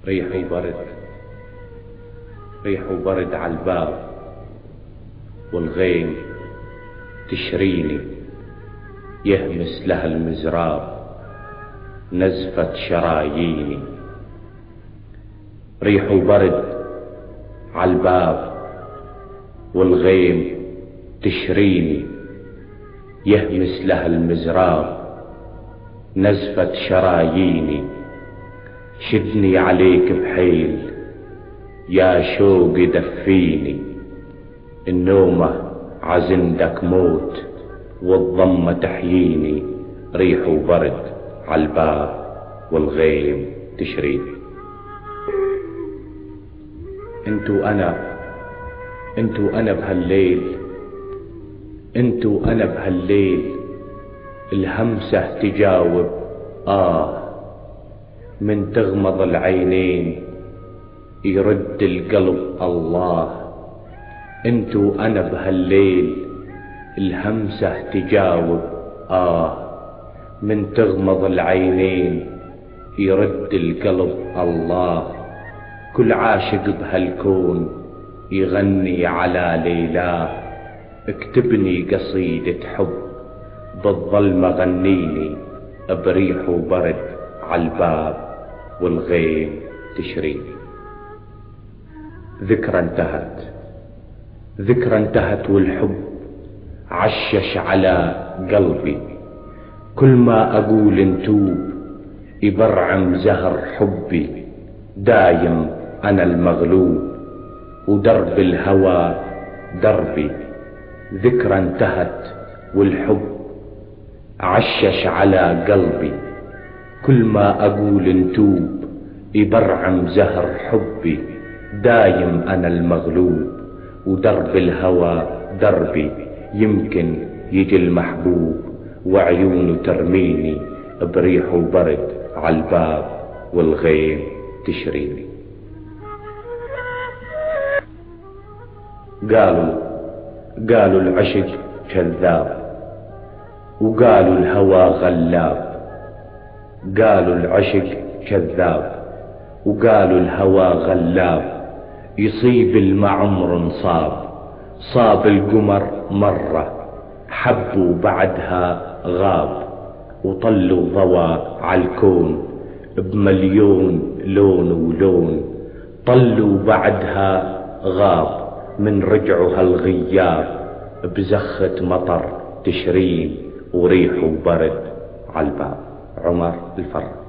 ريح وبرد، ريح وبرد عالباب، والغيم تشريني يهمس لها المزراب نزفة شراييني. ريح وبرد عالباب، والغيم تشريني يهمس لها المزراب نزفة شراييني. شدني عليك بحيل يا شوق دفيني، النومة عزندك موت والضمة تحييني. ريح وبرد عالباب، والغيم تشريني. انتو انا بهالليل، انتو انا بهالليل، الهمسة تجاوب من تغمض العينين يرد القلب الله. انتو انا بهالليل، الهمسة تجاوب من تغمض العينين يرد القلب الله. كل عاشق بهالكون يغني على ليلاه، اكتبني قصيدة حب بالظلمة غنيني. بريح وبرد عالباب، والغيم تشريني. ذكرى انتهت، ذكرى انتهت والحب عشش على قلبي. كل ما اقول انتوب يبرعم زهر حبي. دايم انا المغلوب ودرب الهوى دربي. ذكرى انتهت والحب عشش على قلبي. كل ما اقول انتوب يبرعم زهر حبي. دايم انا المغلوب ودرب الهوى دربي. يمكن يجي المحبوب وعيونه ترميني. بريح وبرد عالباب، والغيم تشريني. قالوا العشق كذاب، وقالوا الهوى غلاب. قالوا العشق كذاب، وقالوا الهوى غلاب. يصيب المعمر انصاب، صاب القمر مرة، حبوا بعدها غاب. وطلوا ضوى عالكون بمليون لون ولون. طلوا بعدها غاب، من رجعوا هالغياب بزخة مطر تشرين. وريح وبرد عالباب. عمر الفرج.